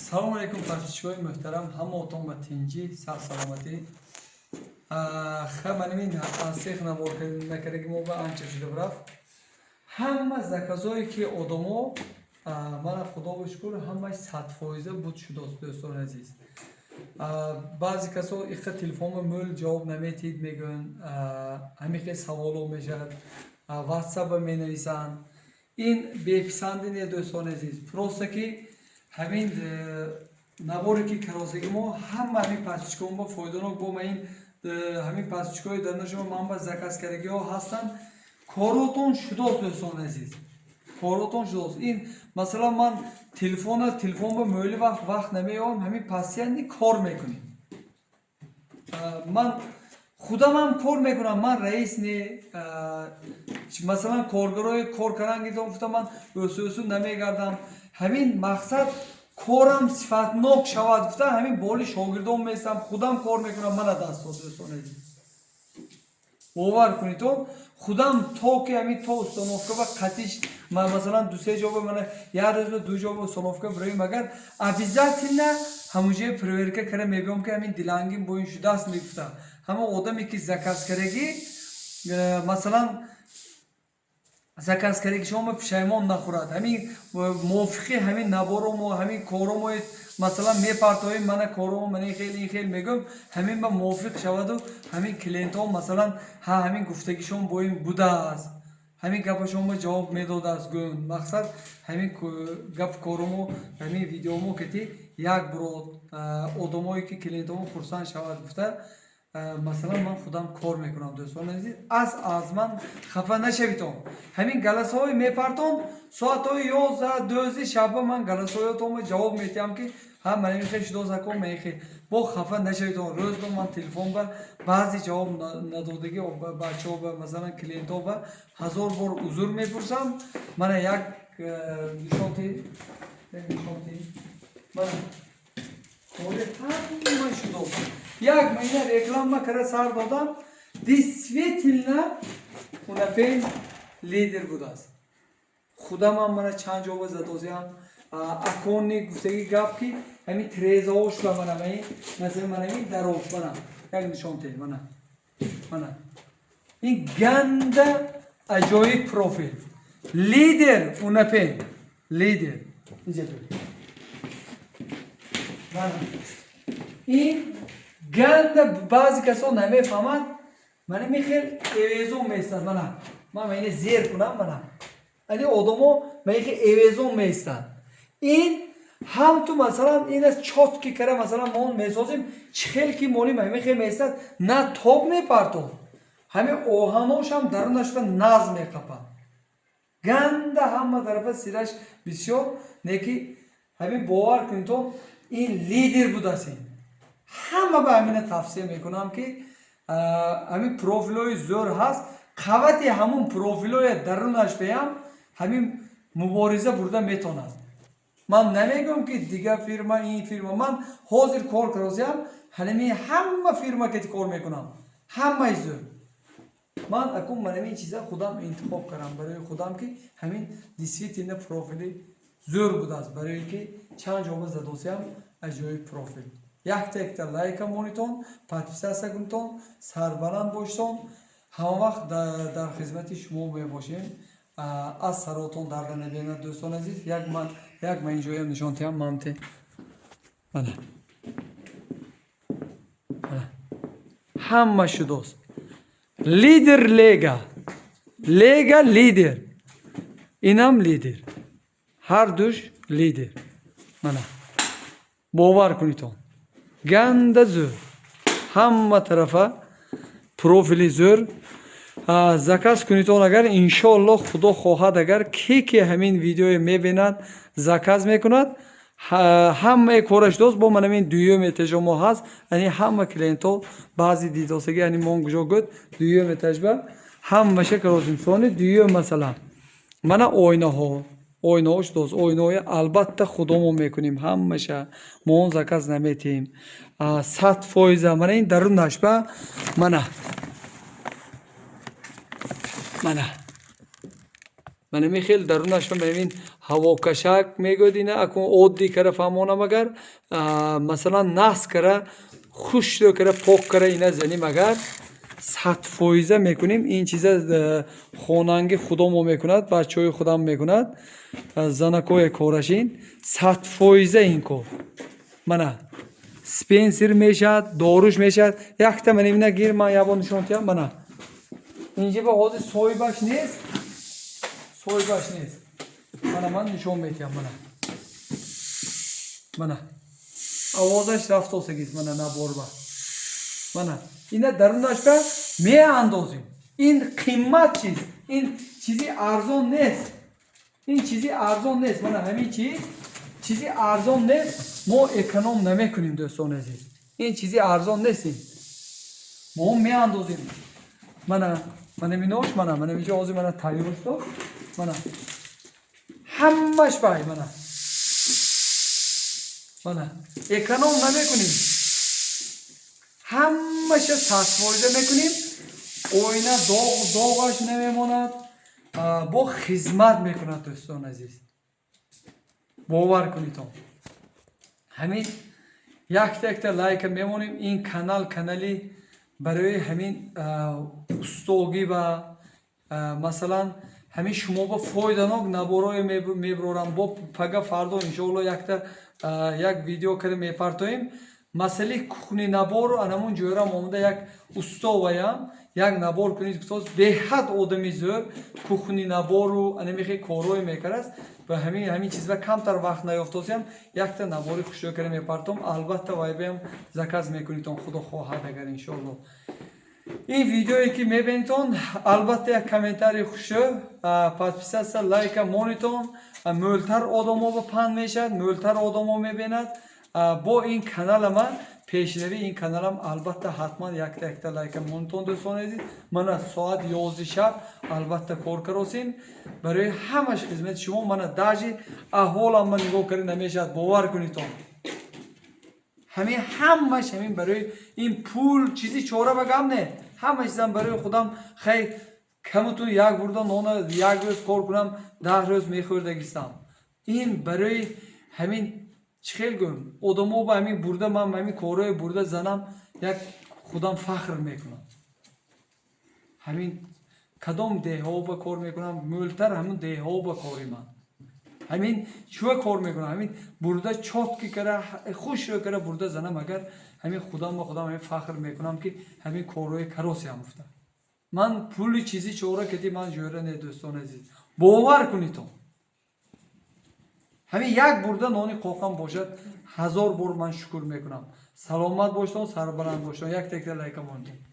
салом алейкум подписчикои муҳтарам, ҳамаотон ба тинҷӣ, сар-саломатӣ. Манамин ансех набор накадаги мо ба анча шуда рафт. Ҳама заказое ки одамо мана худо ба шукр ҳамаи 100% буд шудааст дӯстони азиз. Баъзе касо иқа телефонро мӯл ҷавоб наметиҳед мегӯянд, ҳамин хел саволо мешавад, ватсапа менависанд. Ин беписанди не дӯстони азиз. Просто ки ҳамин наборе ки каросаги мо ҳама ҳамин подписчикои мо фоиданок бо ин ҳамин подписчикои дар нашума манба заказкардагиҳо ҳастанд. Коротон шудааст дӯстони азиз. Коротон шудааст. Ин масалан ман телефон ба мӯли вақт намеёвам, ҳамин постоянно кор мекунем. Ман худам ҳам кор мекунам, ман раис не масалан коргарои коркарангидон гуфта ман ӯсӯ намегардам. Ҳамин мақсад корам сифатнок шавад гуфта ҳамин боли шогирдон меистам, худам кор мекунам, мана даст дод дӯстони азиз. бовар кунед то худам то ки ҳамин то установка ба қатиш масалан ду-се ҷоба мана як рӯз ду ҷоба установка бироим агар обязательно ҳамунҷои проверка кара мебиём ки ҳамин дилангим бо ин шудааст мегуфта. ҳама одаме ки заказкарагӣ масалан заказкарагишомо пишаймон нахӯрад. Ҳамин мувофиқи ҳамин наборомо ҳамин коромо масалан мепартоем мана коромо мана ин хел мегӯм ҳамин ба мувофиқ шаваду ҳамин клиентҳо масалан ҳамин гуфтагишон бо ин будааст, ҳамин гапашонмо ҷавоб медодааст гӯн. Мақсад ҳамин гап коромо ҳамин видеомо кати як бурод одамое ки клиентҳомо хурсанд шавад гуфта масалан ман худам кор мекунам дӯстони азиз. Аз ман хафа нашавитон. Ҳамин галасаҳои мепартон соатҳои 11-12 шаба ман галасаҳоятонро ҷавоб метиҳам ки ҳа манами хел шудо закон мехел. Бо хафа нашавитон. Рӯз ба ман телефон ба баъзе ҷавоб надодаги бачаҳо ба масалан клиентҳо ба 1000 бор узр мепурсам. Мана як нишонти мана ҳамаи шудо. Як маҳина реклама кара сар додам, действительно унафен лидер будааст. Худамам мана чанд ҷоба задозиам акони гуфтаги гап ки ҳамин трезаош ба манам масалан манамин дарош манам як нишонте мана ин ганда аҷоиб профил лидер унафен лидер ин ганда баъзе касо намефаҳманд манами хел эвезон меистанд. ман маина зер кунам ани одамо маихе эвезон меистанд. ин ҳам ту масалан ин аст чотки кара масалан мон месозим чихел ки моним маихе меистанд на тоб мепартон ҳамин оҳаношам дарунаш ба наз меқапанд. ганда ҳама тарафа сираш бисёр неки ҳамин бовар кунито ин лидер будааст. ин ҳама ба ҳамина тавсия мекунам ки ҳамин профилҳои зӯр ҳаст. қавати ҳамун профилҳои дарунаш беям ҳамин мубориза бурда метонад. ман намегӯям ки дигар фирма ин фирма. ман ҳозир кор каросиям ҳамин ҳама фирма ки кор мекунам ҳамаи зӯр. ман акун манамин чиза худам интихоб кардам барои худам ки ҳамин действительно профили зӯр будааст. барое ки чанд ҷоба задосиям аҷоиб профил. Якта лайка монитон, подписация кунтон, сарбаланд боштон. ҳама вақт дар хизмати шумо мебошем. аз саротон дарда набиянад дӯстони азиз. як ман инҷоям нишонтиҳам мамте. бала ҳама шудост. Лидер лега лидер. инам лидер. ҳар душ лидер. мана бовар кунитон. ганда зӯр ҳама тарафа профили зӯр заказ кунитон. агар иншоаллоҳ худо хоҳад агар ки ҳамин видеое мебинад заказ мекунад ҳамаи кораш дост бо манамин дуюм этажомо ҳаст. ани ҳама клиентҳо баъзе дидосаги ани мон куҷо гӯд дуюм этажба ҳамаша каросим сони дуюм масалан мана ойнаҳош дост. ойнаҳои албатта худомо мекунем ҳамаша мон заказ наметиҳем 100%. мана ин дарунаш ба манами хел дарунаш ба манамин هواکشک میگودینه اکن عادی کره فهمونم اگر مثلا نحس کره خوش رو کره پاک کره اینه زنیم اگر 100% میکنیم این چیزا خونانگی خودمو میکند بچهای خودم میکند زنکوی کورشین 100% این کو منه سپنسر میشد داروش میشد یک تا من اینا گیر من یابو نشون تیم منه اینجا به خود سوی باش نیست سوی باش نیست من نشون میتیم منه آوازش رفت و سگیست منه نبور با منه اینا درونش به می اندازیم این قیمت این چیزی ارزان نیست این چیزی ارزان نیست منه همین چیزی ارزان نیست ما اکنوم نمیکنیم دوستان عزیز این چیزی ارزان نیست ما می اندازیم منه مینوش منه اینجا آزی منه تایروش تو منه همش بای منه اکنوم نمیکنیم همش تصویده میکنیم اوینا داغش نمیموند با خدمت میکند دوستان عزیز باور کنید همین یک تا لایک میمونیم این کانالی برای همین استوگی و مثلا همین شما با فایدانок نبورای میبرورم با پگا فردا انشالله یک ویدیو کرده میپرتویم مسئله کخنی نبور و انمون جویرم آمده یک استویم یک نبور کنید که بهت آدمی زور کخنی نبور و انمیخی کاروی میکرد و همین چیزا کمتر وقت نیافتیم یک تا نبوری خوشو کرده میپرتم البته وایبم زکاز میکنیتون خدا خواهد اگر انشالله این ویدیویی که میبینیتون البته یک کامنتاری خوشو پس لایک مونیتون مولتر آدمو با پند میشد مولتر آدمو میبیند با این کانال من پیشنهادی این کانالم البته حتما یک تا لایک مونتون دوستان عزیز من ساعت 11 شب البته کار کردیم برای همش خدمت شما من داجی احوالم من نگاه کردن نمیشد باور کنید همش برای این پول چیزی چوره بگم نه همش زن برای خودم خیلی کمتون یک بردا نون یک روز کار کنم 10 روز میخوردگیستم این برای همین چخیل گم آدمو با همین برده من همین کارهای برده زنم یک خودم فخر میکنم همین کدام ده ها با کار میکنم مولتر همون ده ها با کاری من همین چوه کار میکنم همین برده چات که کرده خوش رو کرده برده زنم اگر همین خودم با خودم همین فخر میکنم که همین کارهای کراسی هم افته من پول چیزی چوره کدی من جوره نه دوستان عزیز باور کنید تو همین یک برده نانی قوقم باشد 1000 بار من شکر میکنم سلامت باشتون سربلند باشتون یک تک لایک ماندیم